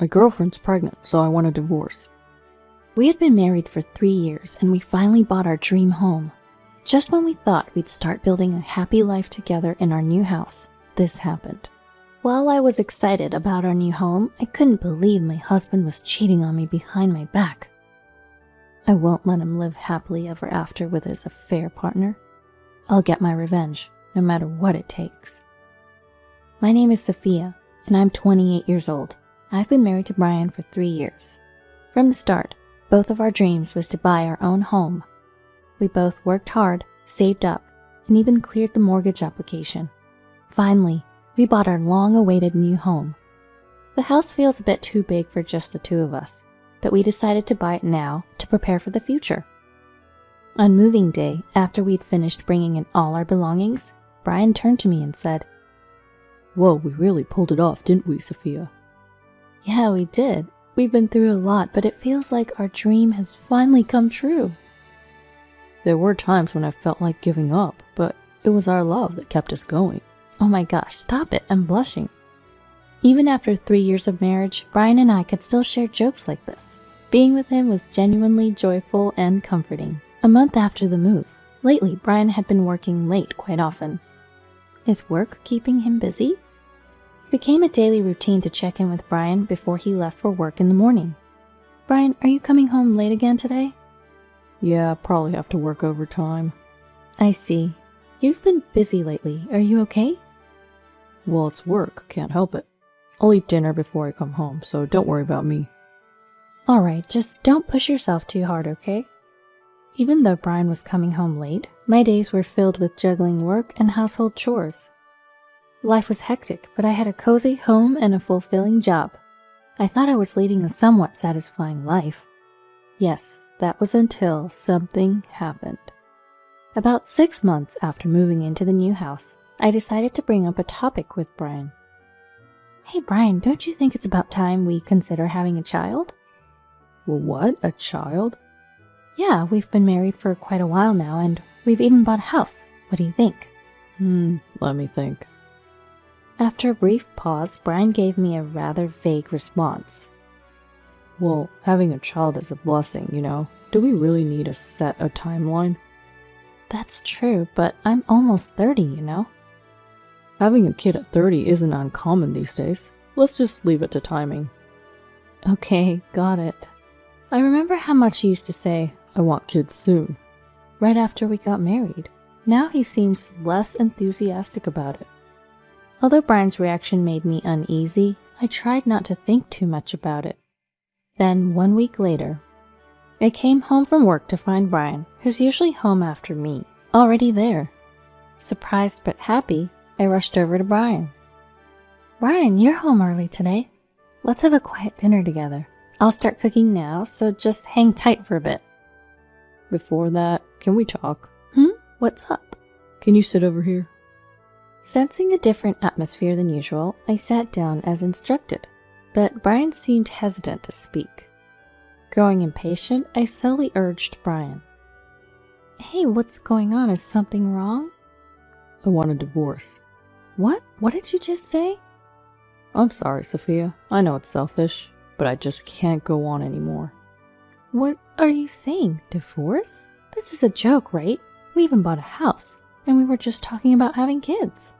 My girlfriend's pregnant, so I want a divorce. We had been married for 3 years and we finally bought our dream home. Just when we thought we'd start building a happy life together in our new house, this happened. While I was excited about our new home, I couldn't believe my husband was cheating on me behind my back. I won't let him live happily ever after with his affair partner. I'll get my revenge, no matter what it takes. My name is Sophia, and I'm 28 years old. I've been married to Brian for 3 years. From the start, both of our dreams was to buy our own home. We both worked hard, saved up, and even cleared the mortgage application. Finally, we bought our long-awaited new home. The house feels a bit too big for just the two of us, but we decided to buy it now to prepare for the future. On moving day, after we'd finished bringing in all our belongings, Brian turned to me and said, Whoa, we really pulled it off, didn't we, Sophia? Yeah, we did. We've been through a lot, but it feels like our dream has finally come true. There were times when I felt like giving up, but it was our love that kept us going. Oh my gosh, stop it, I'm blushing. Even after 3 years of marriage, Brian and I could still share jokes like this. Being with him was genuinely joyful and comforting. A month after the move, lately Brian had been working late quite often. Is work keeping him busy? It became a daily routine to check in with Brian before he left for work in the morning. Brian, are you coming home late again today? Yeah, probably have to work overtime. I see. You've been busy lately. Are you okay? Well, it's work. Can't help it. I'll eat dinner before I come home, so don't worry about me. Alright, just don't push yourself too hard, okay? Even though Brian was coming home late, my days were filled with juggling work and household chores. Life was hectic, but I had a cozy home and a fulfilling job. I thought I was leading a somewhat satisfying life. Yes, that was until something happened. About 6 months after moving into the new house, I decided to bring up a topic with Brian. Hey Brian, don't you think it's about time we consider having a child? Well, what? A child? Yeah, we've been married for quite a while now, and we've even bought a house. What do you think? Let me think. After a brief pause, Brian gave me a rather vague response. Well, having a child is a blessing, you know. Do we really need to set a timeline? That's true, but I'm almost 30, you know? Having a kid at 30 isn't uncommon these days. Let's just leave it to timing. Okay, got it. I remember how much he used to say, I want kids soon. Right after we got married. Now he seems less enthusiastic about it. Although Brian's reaction made me uneasy, I tried not to think too much about it. Then, 1 week later, I came home from work to find Brian, who's usually home after me, already there. Surprised but happy, I rushed over to Brian. Brian, you're home early today. Let's have a quiet dinner together. I'll start cooking now, so just hang tight for a bit. Before that, can we talk? What's up? Can you sit over here? Sensing a different atmosphere than usual, I sat down as instructed, but Brian seemed hesitant to speak. Growing impatient, I slowly urged Brian. Hey, what's going on? Is something wrong? I want a divorce. What? What did you just say? I'm sorry, Sophia. I know it's selfish, but I just can't go on anymore. What are you saying? Divorce? This is a joke, right? We even bought a house, and we were just talking about having kids.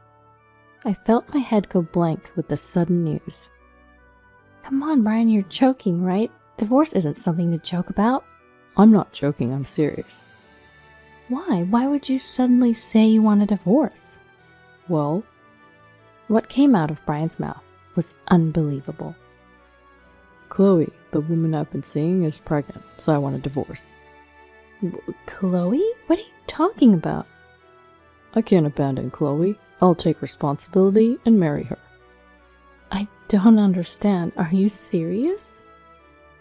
I felt my head go blank with the sudden news. Come on, Brian, you're joking, right? Divorce isn't something to joke about. I'm not joking, I'm serious. Why? Why would you suddenly say you want a divorce? Well, what came out of Brian's mouth was unbelievable. Chloe, the woman I've been seeing, is pregnant, so I want a divorce. Chloe? What are you talking about? I can't abandon Chloe. I'll take responsibility and marry her. I don't understand. Are you serious?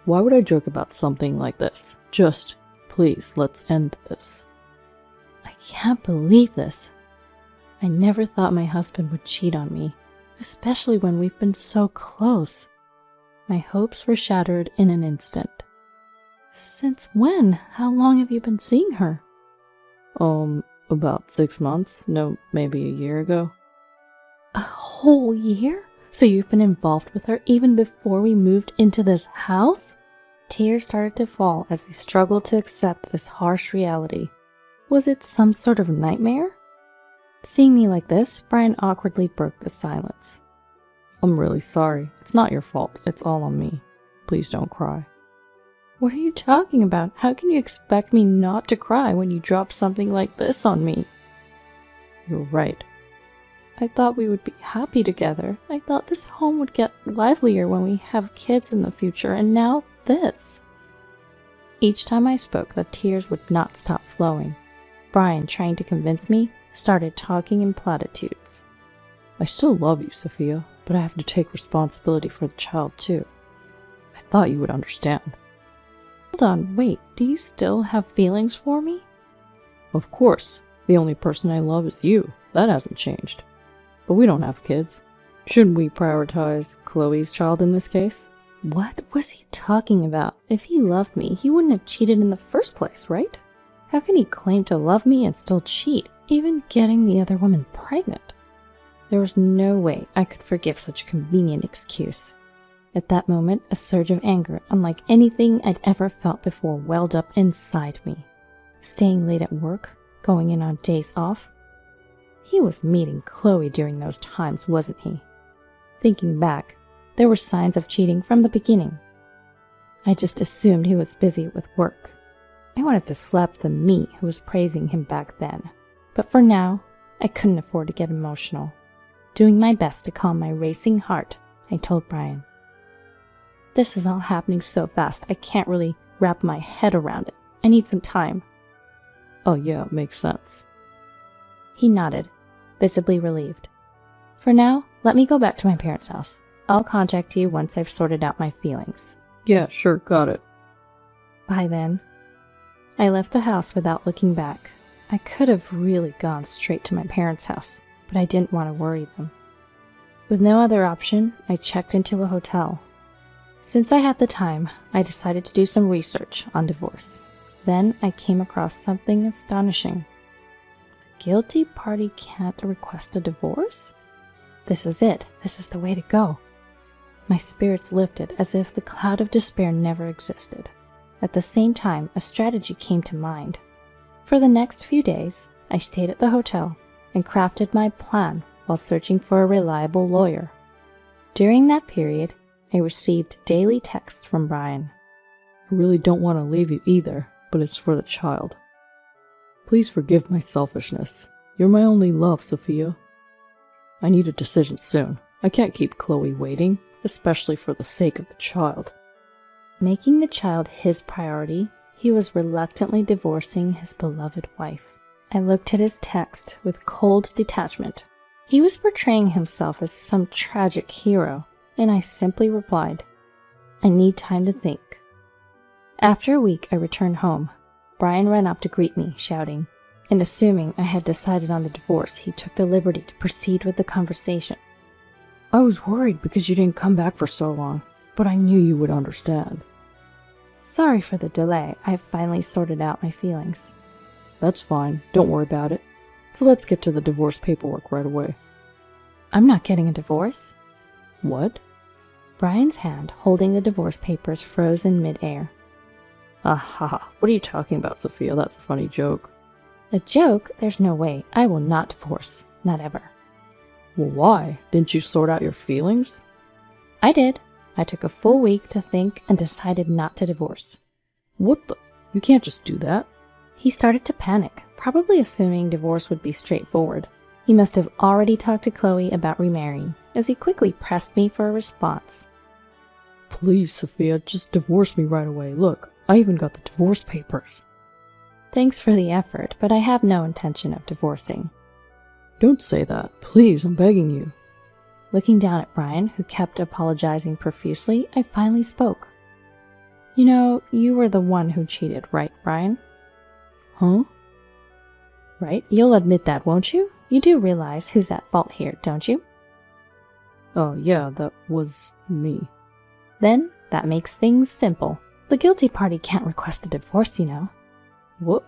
Why would I joke about something like this? Just, please, let's end this. I can't believe this. I never thought my husband would cheat on me, especially when we've been so close. My hopes were shattered in an instant. Since when? How long have you been seeing her? About 6 months. No, maybe a year ago. A whole year? So you've been involved with her even before we moved into this house? Tears started to fall as I struggled to accept this harsh reality. Was it some sort of nightmare? Seeing me like this, Brian awkwardly broke the silence. I'm really sorry. It's not your fault. It's all on me. Please don't cry. What are you talking about? How can you expect me not to cry when you drop something like this on me? You're right. I thought we would be happy together. I thought this home would get livelier when we have kids in the future, and now this. Each time I spoke, the tears would not stop flowing. Brian, trying to convince me, started talking in platitudes. I still love you, Sophia, but I have to take responsibility for the child too. I thought you would understand. Hold on, wait, do you still have feelings for me? Of course. The only person I love is you. That hasn't changed. But we don't have kids. Shouldn't we prioritize Chloe's child in this case? What was he talking about? If he loved me, he wouldn't have cheated in the first place, right? How can he claim to love me and still cheat, even getting the other woman pregnant? There was no way I could forgive such a convenient excuse. At that moment, a surge of anger, unlike anything I'd ever felt before, welled up inside me. Staying late at work, going in on days off. He was meeting Chloe during those times, wasn't he? Thinking back, there were signs of cheating from the beginning. I just assumed he was busy with work. I wanted to slap the me who was praising him back then. But for now, I couldn't afford to get emotional. Doing my best to calm my racing heart, I told Brian. This is all happening so fast, I can't really wrap my head around it. I need some time. Oh yeah, makes sense. He nodded, visibly relieved. For now, let me go back to my parents' house. I'll contact you once I've sorted out my feelings. Yeah, sure, got it. By then, I left the house without looking back. I could have really gone straight to my parents' house, but I didn't want to worry them. With no other option, I checked into a hotel. Since I had the time, I decided to do some research on divorce. Then I came across something astonishing. The guilty party can't request a divorce? This is it. This is the way to go. My spirits lifted as if the cloud of despair never existed. At the same time, a strategy came to mind. For the next few days, I stayed at the hotel and crafted my plan while searching for a reliable lawyer. During that period, I received daily texts from Brian. I really don't want to leave you either, but it's for the child. Please forgive my selfishness. You're my only love, Sophia. I need a decision soon. I can't keep Chloe waiting, especially for the sake of the child. Making the child his priority, he was reluctantly divorcing his beloved wife. I looked at his text with cold detachment. He was portraying himself as some tragic hero, and I simply replied, I need time to think. After a week, I returned home. Brian ran up to greet me, shouting, and assuming I had decided on the divorce, he took the liberty to proceed with the conversation. I was worried because you didn't come back for so long, but I knew you would understand. Sorry for the delay. I've finally sorted out my feelings. That's fine. Don't worry about it. So let's get to the divorce paperwork right away. I'm not getting a divorce. What? Brian's hand holding the divorce papers froze in midair. Aha, what are you talking about, Sophia? That's a funny joke. A joke? There's no way. I will not divorce. Not ever. Well, why? Didn't you sort out your feelings? I did. I took a full week to think and decided not to divorce. What the? You can't just do that. He started to panic, probably assuming divorce would be straightforward. He must have already talked to Chloe about remarrying, as he quickly pressed me for a response. Please, Sophia, just divorce me right away. Look, I even got the divorce papers. Thanks for the effort, but I have no intention of divorcing. Don't say that. Please, I'm begging you. Looking down at Brian, who kept apologizing profusely, I finally spoke. You know, you were the one who cheated, right, Brian? Huh? Right? You'll admit that, won't you? You do realize who's at fault here, don't you? Oh, yeah, that was me. Then, that makes things simple. The guilty party can't request a divorce, you know. What?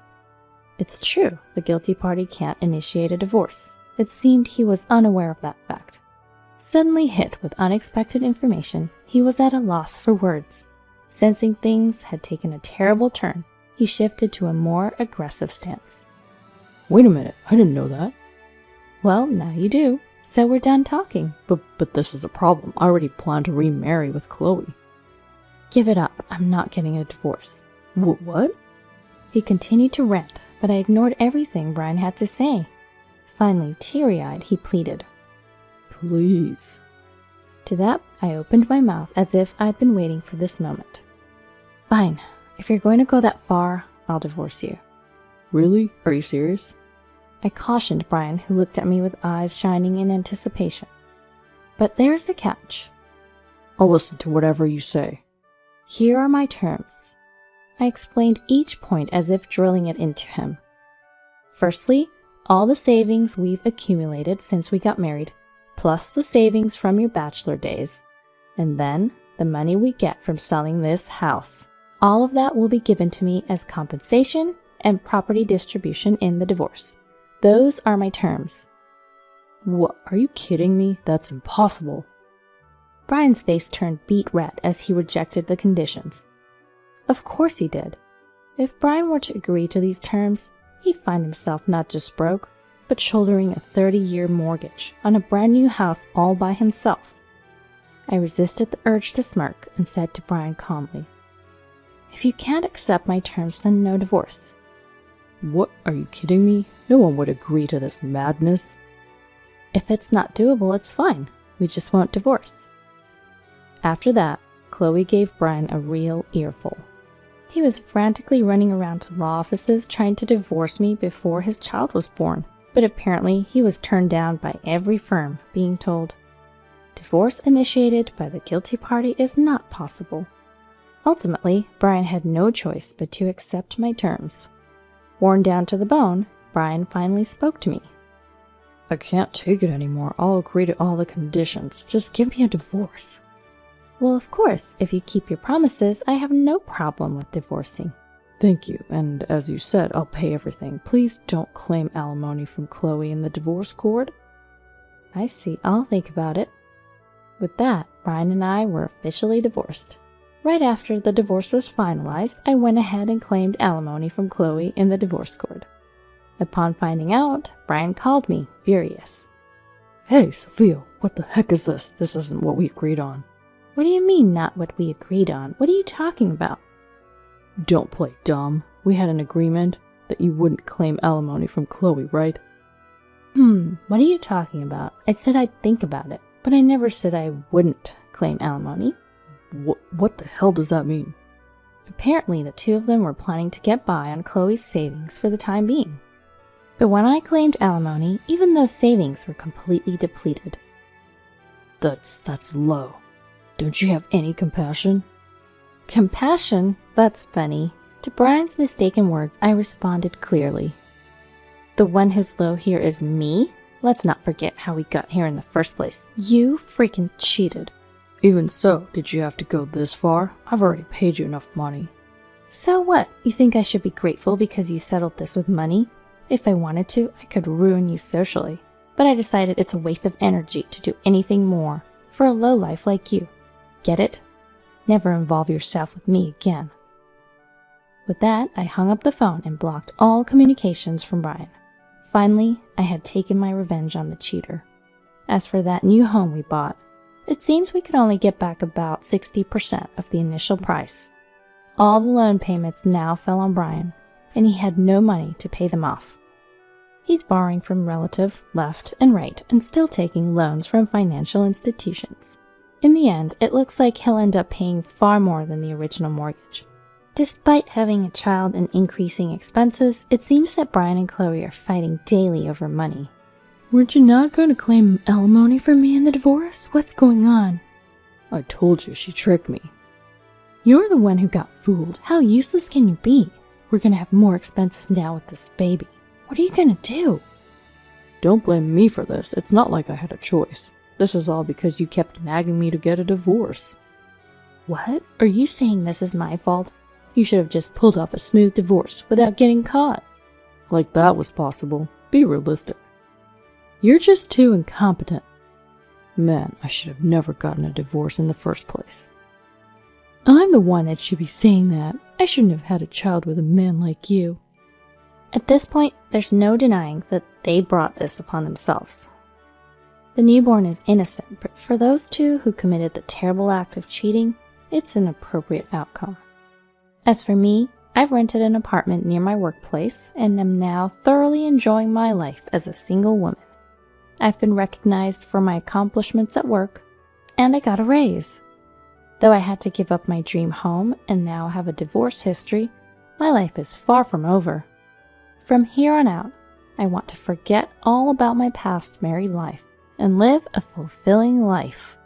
It's true. The guilty party can't initiate a divorce. It seemed he was unaware of that fact. Suddenly hit with unexpected information, he was at a loss for words. Sensing things had taken a terrible turn, he shifted to a more aggressive stance. Wait a minute, I didn't know that. Well, now you do, so we're done talking. But this is a problem. I already planned to remarry with Chloe. Give it up, I'm not getting a divorce. What? He continued to rant, but I ignored everything Brian had to say. Finally, teary-eyed, he pleaded. Please. To that, I opened my mouth as if I'd been waiting for this moment. Fine, if you're going to go that far, I'll divorce you. Really? Are you serious? I cautioned Brian, who looked at me with eyes shining in anticipation. But there's a catch. I'll listen to whatever you say. Here are my terms. I explained each point as if drilling it into him. Firstly, all the savings we've accumulated since we got married, plus the savings from your bachelor days, and then the money we get from selling this house. All of that will be given to me as compensation and property distribution in the divorce. Those are my terms. What? Are you kidding me? That's impossible. Brian's face turned beet red as he rejected the conditions. Of course he did. If Brian were to agree to these terms, he'd find himself not just broke, but shouldering a 30-year mortgage on a brand new house all by himself. I resisted the urge to smirk and said to Brian calmly, If you can't accept my terms, then no divorce. What? Are you kidding me? No one would agree to this madness. If it's not doable, it's fine. We just won't divorce. After that, Chloe gave Brian a real earful. He was frantically running around to law offices trying to divorce me before his child was born, but apparently he was turned down by every firm, being told, "Divorce initiated by the guilty party is not possible." Ultimately, Brian had no choice but to accept my terms. Worn down to the bone, Brian finally spoke to me. I can't take it anymore. I'll agree to all the conditions. Just give me a divorce. Well, of course, if you keep your promises, I have no problem with divorcing. Thank you, and as you said, I'll pay everything. Please don't claim alimony from Chloe in the divorce court. I see, I'll think about it. With that, Brian and I were officially divorced. Right after the divorce was finalized, I went ahead and claimed alimony from Chloe in the divorce court. Upon finding out, Brian called me, furious. Hey, Sophia, what the heck is this? This isn't what we agreed on. What do you mean, not what we agreed on? What are you talking about? Don't play dumb. We had an agreement that you wouldn't claim alimony from Chloe, right? What are you talking about? I said I'd think about it, but I never said I wouldn't claim alimony. What the hell does that mean? Apparently, the two of them were planning to get by on Chloe's savings for the time being. But when I claimed alimony, even those savings were completely depleted. That's low. Don't you have any compassion? Compassion? That's funny. To Brian's mistaken words, I responded clearly. The one who's low here is me? Let's not forget how we got here in the first place. You freaking cheated. Even so, did you have to go this far? I've already paid you enough money. So what? You think I should be grateful because you settled this with money? If I wanted to, I could ruin you socially. But I decided it's a waste of energy to do anything more for a lowlife like you. Get it? Never involve yourself with me again. With that, I hung up the phone and blocked all communications from Brian. Finally, I had taken my revenge on the cheater. As for that new home we bought, it seems we could only get back about 60% of the initial price. All the loan payments now fell on Brian, and he had no money to pay them off. He's borrowing from relatives left and right and still taking loans from financial institutions. In the end, it looks like he'll end up paying far more than the original mortgage. Despite having a child and increasing expenses, it seems that Brian and Chloe are fighting daily over money. Weren't you not going to claim alimony from me in the divorce? What's going on? I told you she tricked me. You're the one who got fooled. How useless can you be? We're going to have more expenses now with this baby. What are you going to do? Don't blame me for this. It's not like I had a choice. This is all because you kept nagging me to get a divorce. What? Are you saying this is my fault? You should have just pulled off a smooth divorce without getting caught. Like that was possible. Be realistic. You're just too incompetent. Man, I should have never gotten a divorce in the first place. I'm the one that should be saying that. I shouldn't have had a child with a man like you. At this point, there's no denying that they brought this upon themselves. The newborn is innocent, but for those two who committed the terrible act of cheating, it's an appropriate outcome. As for me, I've rented an apartment near my workplace and am now thoroughly enjoying my life as a single woman. I've been recognized for my accomplishments at work, and I got a raise. Though I had to give up my dream home and now have a divorce history, my life is far from over. From here on out, I want to forget all about my past married life and live a fulfilling life.